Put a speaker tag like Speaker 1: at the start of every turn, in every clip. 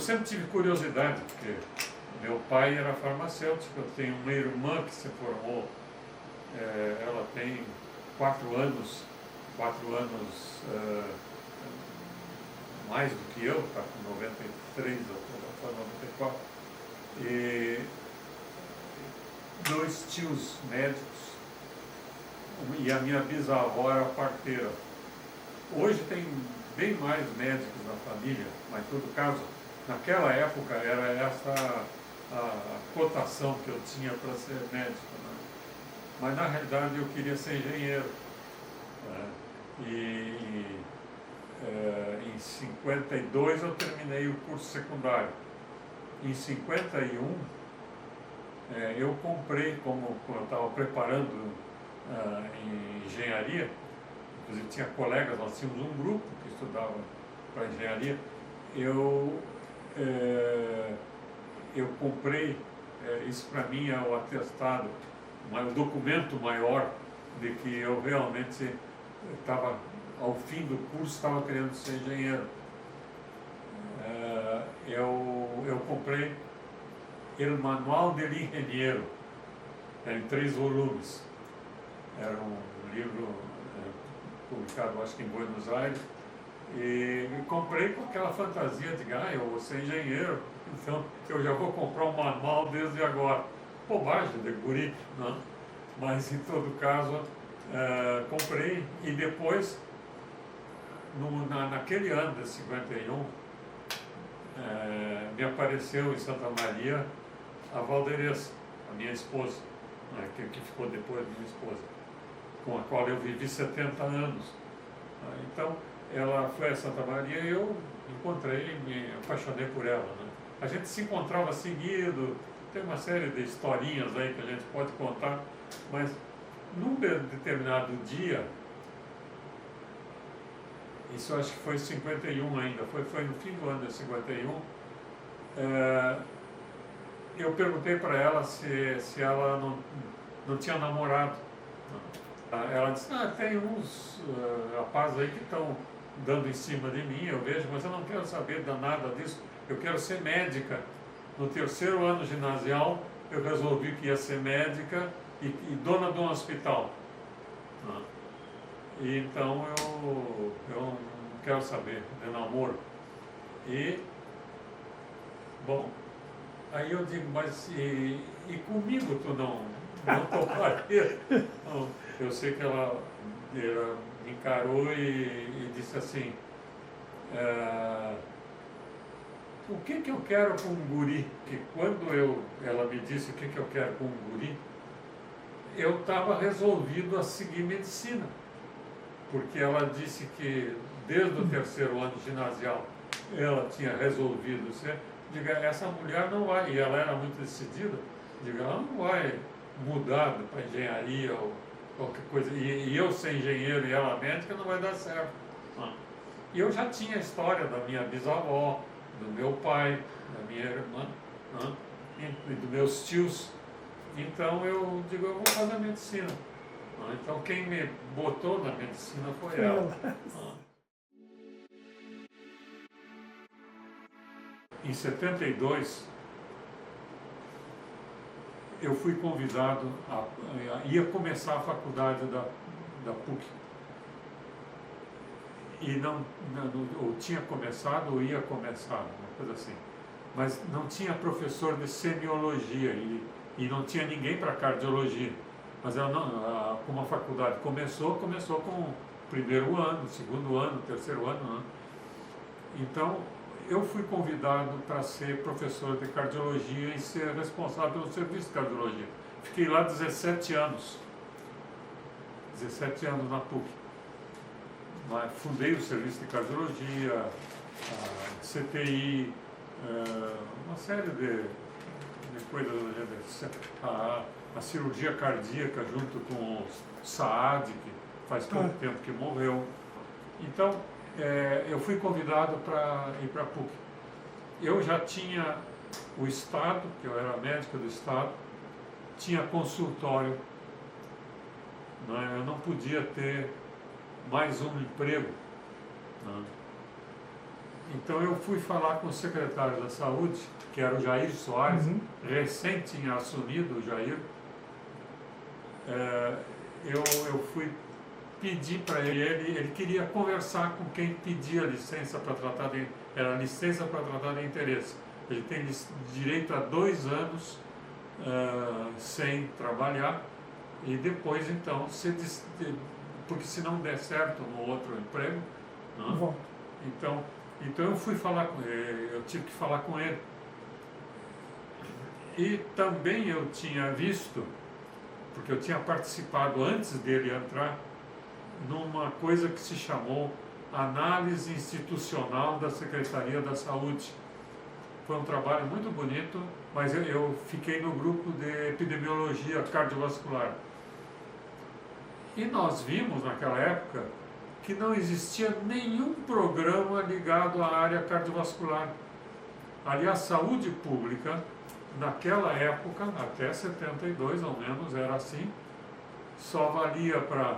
Speaker 1: sempre tive curiosidade, porque meu pai era farmacêutico, eu tenho uma irmã que se formou, ela tem 4 anos mais do que eu, está com 93 ou 94, e 2 tios médicos, e a minha bisavó era parteira. Hoje tem bem mais médicos na família, mas em todo caso, naquela época era essa a cotação que eu tinha para ser médico, né? Mas na realidade eu queria ser engenheiro, né? Em 52 eu terminei o curso secundário. Em 51 eu comprei, como eu estava preparando em engenharia, inclusive tinha colegas, nós tínhamos um grupo que estudava para engenharia, eu comprei, isso para mim é o atestado, o documento maior de que eu realmente estava, ao fim do curso, estava querendo ser engenheiro. Eu comprei El Manual del Ingeniero, em 3 volumes. Era um livro publicado, acho que em Buenos Aires, e comprei com aquela fantasia de, eu vou ser engenheiro, então eu já vou comprar um manual desde agora. Bobagem de guri, não? Mas em todo caso, comprei, e depois, naquele ano de 51, me apareceu em Santa Maria a Valderez, a minha esposa, né, que ficou depois minha esposa, com a qual eu vivi 70 anos. Então, ela foi a Santa Maria e eu encontrei e me apaixonei por ela, né? A gente se encontrava seguido, tem uma série de historinhas aí que a gente pode contar, mas num determinado dia, isso eu acho que foi em 51 ainda, foi no fim do ano de 51, eu perguntei para ela se ela não tinha namorado. Ela disse, tem uns rapazes aí que estão dando em cima de mim, eu vejo, mas eu não quero saber de nada disso, eu quero ser médica. No 3º ano ginasial, eu resolvi que ia ser médica e dona de um hospital. E então eu não quero saber de namoro. E, bom, aí eu digo, mas e comigo tu não toparia? Eu sei que ela me encarou e disse assim, o que eu quero com um guri? Que quando ela me disse o que eu quero com um guri, eu estava resolvido a seguir medicina, porque ela disse que desde o 3º ano ginasial ela tinha resolvido ser. Diga, essa mulher não vai, e ela era muito decidida, diga, ela não vai mudar para engenharia ou qualquer coisa, e eu ser engenheiro e ela médica não vai dar certo. E eu já tinha a história da minha bisavó, do meu pai, da minha irmã, e dos meus tios. Então eu digo, eu vou fazer medicina. Então quem me botou na medicina foi ela. Em 72, eu fui convidado, ia começar a faculdade da PUC. E ou tinha começado ou ia começar, uma coisa assim. Mas não tinha professor de semiologia e não tinha ninguém para cardiologia. Mas como a faculdade começou com o 1º ano, 2º ano, 3º ano, né? Então, eu fui convidado para ser professor de cardiologia e ser responsável pelo serviço de cardiologia. Fiquei lá 17 anos. 17 anos na PUC. Fundei o serviço de cardiologia, a CTI, uma série de coisas, a cirurgia cardíaca junto com o Saad, que faz pouco tempo que morreu. Então, eu fui convidado para ir para a PUC. Eu já tinha o Estado, que eu era médico do Estado, tinha consultório, né? Eu não podia ter mais um emprego, né? Então eu fui falar com o secretário da Saúde, que era o Jair Soares, recém tinha assumido o Jair. Eu fui pedir para ele queria conversar com quem pedia licença para tratar de, era licença para tratar de interesse. Ele tem direito a 2 anos sem trabalhar e depois então, porque se não der certo no outro emprego, não, então eu fui falar com ele, eu tive que falar com ele. E também eu tinha visto, porque eu tinha participado antes dele entrar, numa coisa que se chamou Análise Institucional da Secretaria da Saúde. Foi um trabalho muito bonito, mas eu fiquei no grupo de epidemiologia cardiovascular. E nós vimos naquela época que não existia nenhum programa ligado à área cardiovascular. Aliás, a saúde pública, naquela época, até 72 ao menos, era assim, só valia para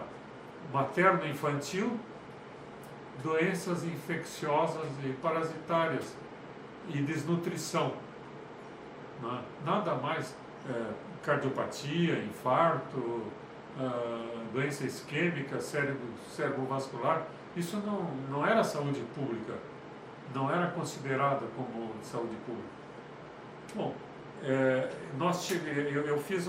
Speaker 1: materno-infantil, doenças infecciosas e parasitárias e desnutrição. Nada mais, cardiopatia, infarto, doença isquêmica, cerebrovascular, isso não era saúde pública, não era considerada como saúde pública. Bom, eu fiz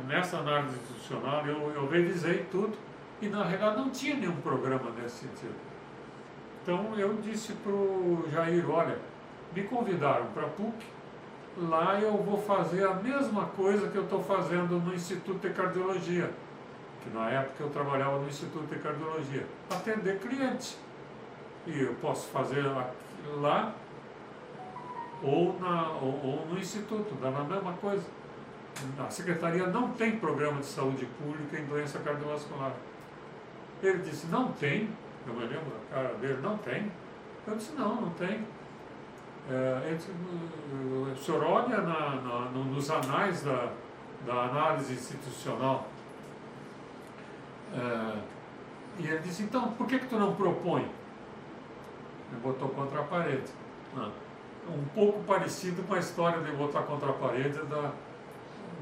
Speaker 1: nessa análise institucional, eu revisei tudo e na realidade não tinha nenhum programa nesse sentido. Então eu disse para o Jair, olha, me convidaram para a PUC, lá eu vou fazer a mesma coisa que eu estou fazendo no Instituto de Cardiologia, que na época eu trabalhava no Instituto de Cardiologia, atender clientes. E eu posso fazer lá ou no Instituto, dá na mesma coisa. A Secretaria não tem programa de saúde pública em doença cardiovascular. Ele disse, não tem. Eu me lembro da cara dele, não tem. Eu disse, não tem. Ele disse, o senhor olha nos anais da análise institucional. E ele disse, então, por que tu não propõe? Ele botou contra a parede. Um pouco parecido com a história de botar contra a parede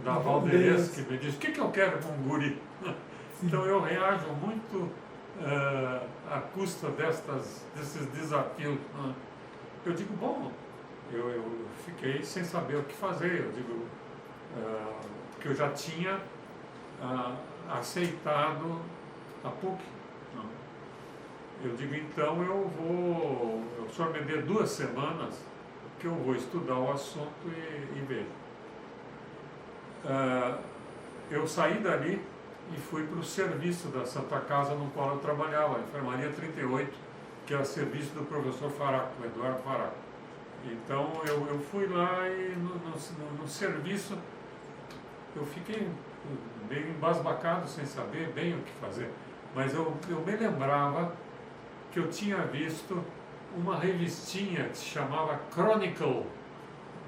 Speaker 1: da Valdez, que me diz, o que eu quero com um guri? Então eu reajo muito à custa desses desafios. Eu digo, bom, eu fiquei sem saber o que fazer. Eu digo, porque eu já tinha aceitado a PUC. Eu digo, então o senhor me dê 2 semanas que eu vou estudar o assunto e vejo. Eu saí dali e fui para o serviço da Santa Casa no qual eu trabalhava, a Enfermaria 38, que era serviço do professor Faraco, Eduardo Faraco. Então eu fui lá e no serviço eu fiquei meio embasbacado, sem saber bem o que fazer. Mas eu me lembrava que eu tinha visto uma revistinha que se chamava Chronicle,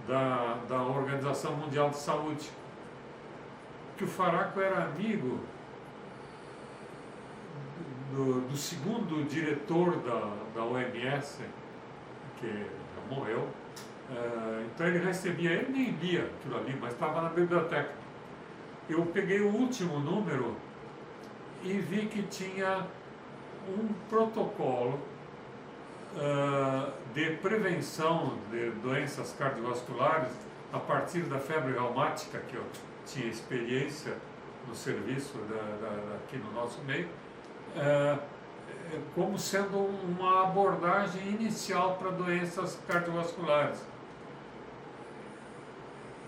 Speaker 1: da Organização Mundial de Saúde, que o Faraco era amigo do segundo diretor da OMS, que já morreu. Então ele recebia, ele nem lia aquilo ali, mas estava na biblioteca. Eu peguei o último número e vi que tinha um protocolo de prevenção de doenças cardiovasculares a partir da febre reumática, que eu tinha experiência no serviço aqui no nosso meio, como sendo uma abordagem inicial para doenças cardiovasculares.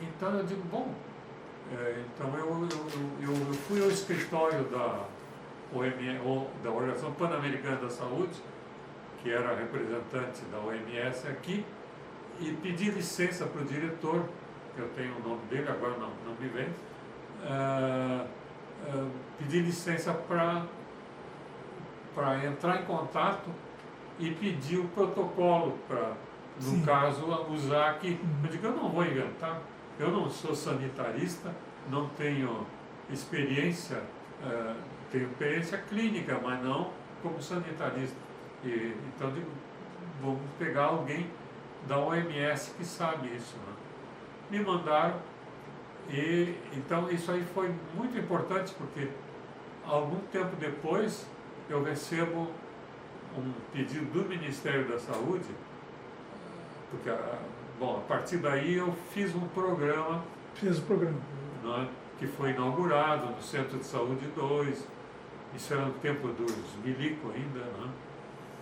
Speaker 1: Então eu digo, bom, então eu fui ao escritório da Organização Pan-Americana da Saúde, que era representante da OMS aqui, e pedi licença para o diretor, que eu tenho o nome dele, agora não me vem, pedi licença para entrar em contato e pedir o protocolo para, no caso, usar aqui. Eu digo, eu não vou inventar, eu não sou sanitarista, não tenho experiência, tenho experiência clínica, mas não como sanitarista. Então, digo, vamos pegar alguém da OMS que sabe isso, né? Me mandaram, e então isso aí foi muito importante, porque algum tempo depois eu recebo um pedido do Ministério da Saúde, porque bom, a partir daí eu fiz um programa, né, que foi inaugurado no Centro de Saúde 2, isso era no tempo dos milico ainda, né?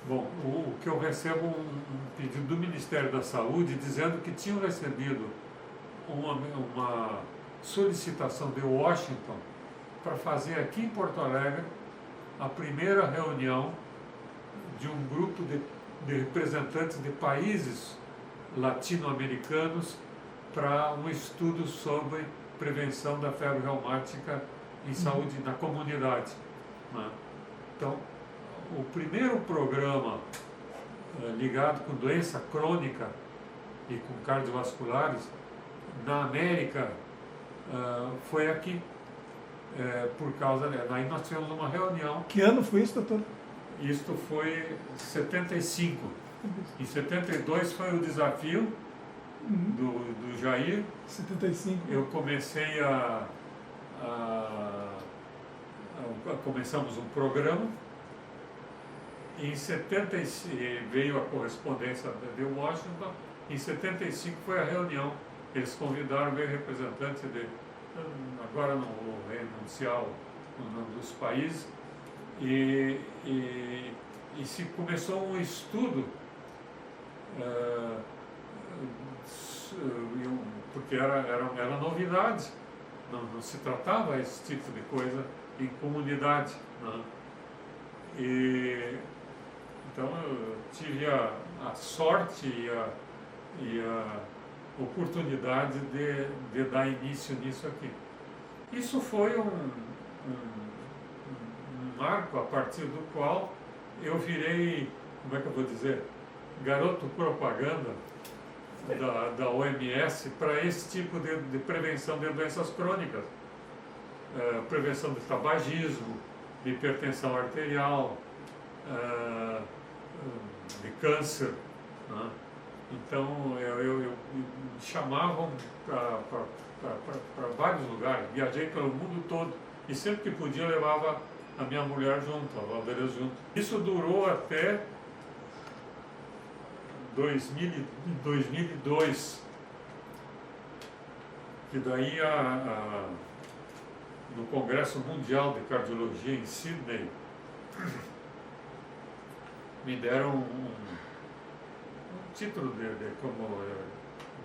Speaker 1: Bom, o que eu recebo um pedido do Ministério da Saúde dizendo que tinham recebido uma solicitação de Washington para fazer aqui em Porto Alegre a primeira reunião de um grupo de representantes de países latino-americanos para um estudo sobre prevenção da febre reumática em saúde na comunidade, né? Então, o primeiro programa ligado com doença crônica e com cardiovasculares na América foi aqui, por causa, aí nós tivemos uma reunião.
Speaker 2: Que ano foi isso, doutor?
Speaker 1: Isto foi em 75. Em 72 foi o desafio do Jair.
Speaker 2: 75.
Speaker 1: Eu comecei começamos um programa. Em 75 veio a correspondência de Washington. Em 75 foi a reunião. Eles convidaram, veio representante agora não vou renunciar o nome dos países, e se começou um estudo, porque era novidade, não se tratava esse tipo de coisa em comunidade, né? Então eu tive a sorte e a oportunidade de dar início nisso aqui. Isso foi um marco a partir do qual eu virei, como é que eu vou dizer, garoto propaganda da OMS para esse tipo de prevenção de doenças crônicas, prevenção de tabagismo, de hipertensão arterial, de câncer, né? Então me chamavam para vários lugares, viajei pelo mundo todo e sempre que podia eu levava a minha mulher junto, a Valdez junto. Isso durou até 2002, que daí no Congresso Mundial de Cardiologia em Sydney me deram um título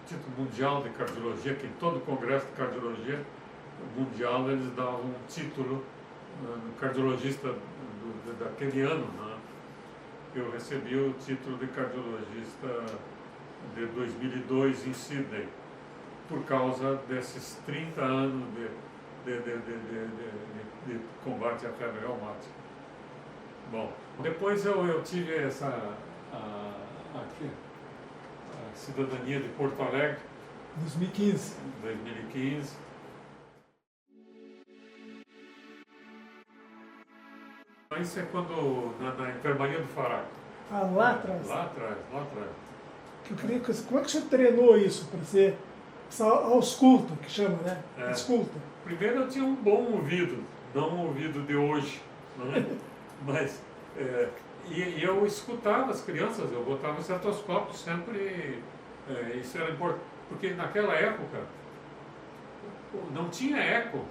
Speaker 1: título mundial de cardiologia, que em todo congresso de cardiologia mundial eles davam um título cardiologista daquele ano, né? Eu recebi o título de cardiologista de 2002 em Sydney, por causa desses 30 anos de combate à febre reumática. Bom, depois eu tive aqui, a cidadania de Porto Alegre.
Speaker 2: 2015.
Speaker 1: 2015. Isso é quando, na enfermaria do Fará.
Speaker 2: Ah, lá atrás.
Speaker 1: Lá atrás.
Speaker 2: Que eu queria, como é que você treinou isso para ser ausculto, que chama, né? Escuta.
Speaker 1: Primeiro eu tinha um bom ouvido, não um ouvido de hoje, né? Mas e eu escutava as crianças, eu botava o estetoscópio sempre, isso era importante, porque naquela época não tinha eco.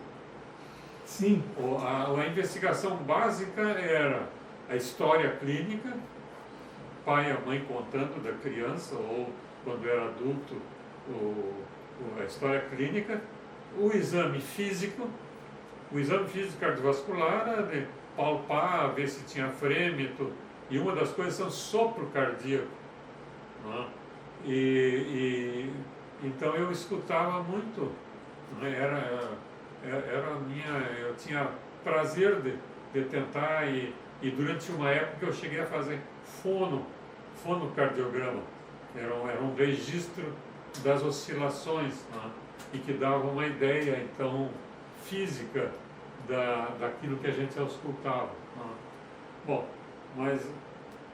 Speaker 2: Sim.
Speaker 1: A investigação básica era a história clínica, o pai e a mãe contando da criança, ou quando era adulto, a história clínica, o exame físico cardiovascular, de palpar, ver se tinha frêmito, e uma das coisas são sopro cardíaco, né? Então eu escutava muito, né? Eu tinha prazer de tentar, e durante uma época eu cheguei a fazer fonocardiograma, era um registro das oscilações, né? E que dava uma ideia, então, física daquilo que a gente auscultava, né? Bom, mas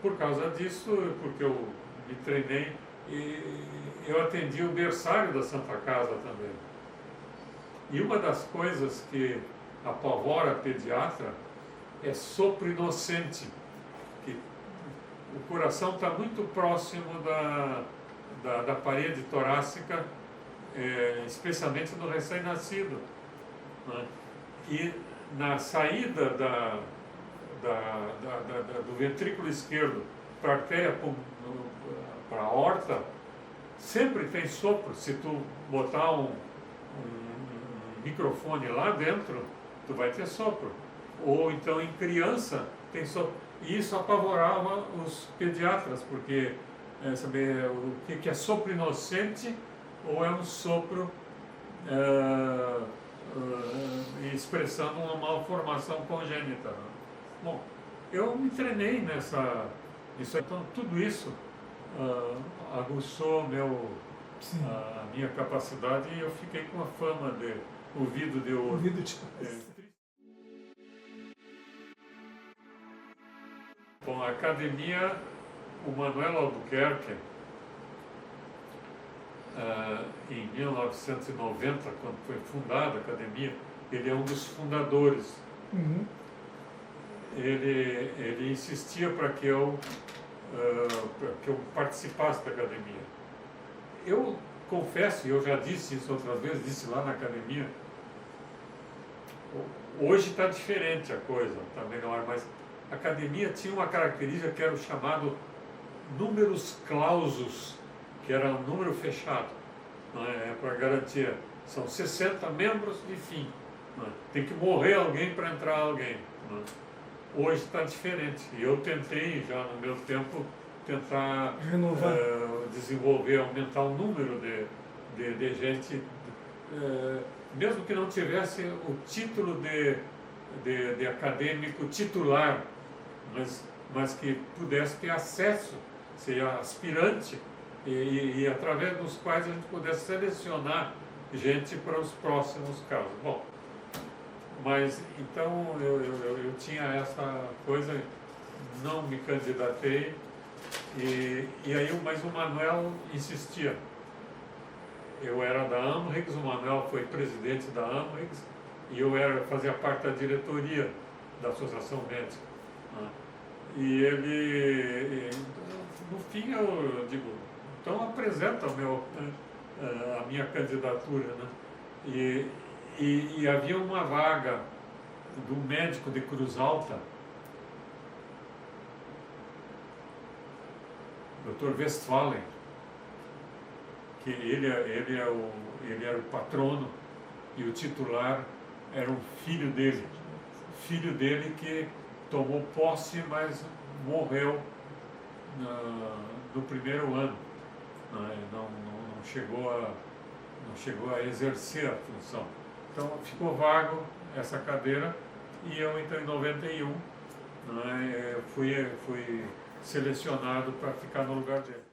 Speaker 1: por causa disso, porque eu me treinei, e eu atendi o berçário da Santa Casa também. E uma das coisas que apavora a pediatra é sopro inocente, que o coração está muito próximo da parede torácica, especialmente no recém-nascido, né? E na saída do ventrículo esquerdo para a artéria, para a aorta, sempre tem sopro. Se tu botar um microfone lá dentro, tu vai ter sopro. Ou então em criança tem sopro. E isso apavorava os pediatras, porque saber o que é sopro inocente ou é um sopro expressando uma malformação congênita. Bom, eu me treinei nisso, então tudo isso aguçou a minha capacidade e eu fiquei com a fama de ouvido de ouro.
Speaker 2: Ouvido de...
Speaker 1: Bom, a academia, o Manuel Albuquerque, em 1990, quando foi fundada a academia, ele é um dos fundadores.
Speaker 2: Uhum.
Speaker 1: Ele insistia para que eu participasse da academia. Eu confesso, e eu já disse isso outras vezes, disse lá na academia, hoje está diferente a coisa, está melhor, mas a academia tinha uma característica que era o chamado números clausus, que era um número fechado, para garantir, são 60 membros de fim, tem que morrer alguém para entrar alguém. Hoje está diferente, e eu tentei já no meu tempo tentar desenvolver, aumentar o número de gente, mesmo que não tivesse o título de acadêmico titular, mas que pudesse ter acesso, ser aspirante, e através dos quais a gente pudesse selecionar gente para os próximos casos. Bom, mas então eu tinha essa coisa, não me candidatei, mas o Manuel insistia. Eu era da Amrigs, o Manuel foi presidente da Amrigs e eu fazia parte da diretoria da Associação Médica. E ele, no fim, eu digo, então apresenta a minha candidatura, né? E havia uma vaga do médico de Cruz Alta, Dr. Westphalen, que ele era o patrono e o titular era um filho dele que tomou posse, mas morreu no primeiro ano, não chegou a exercer a função. Então ficou vago essa cadeira e eu então em 91 fui selecionado para ficar no lugar dele.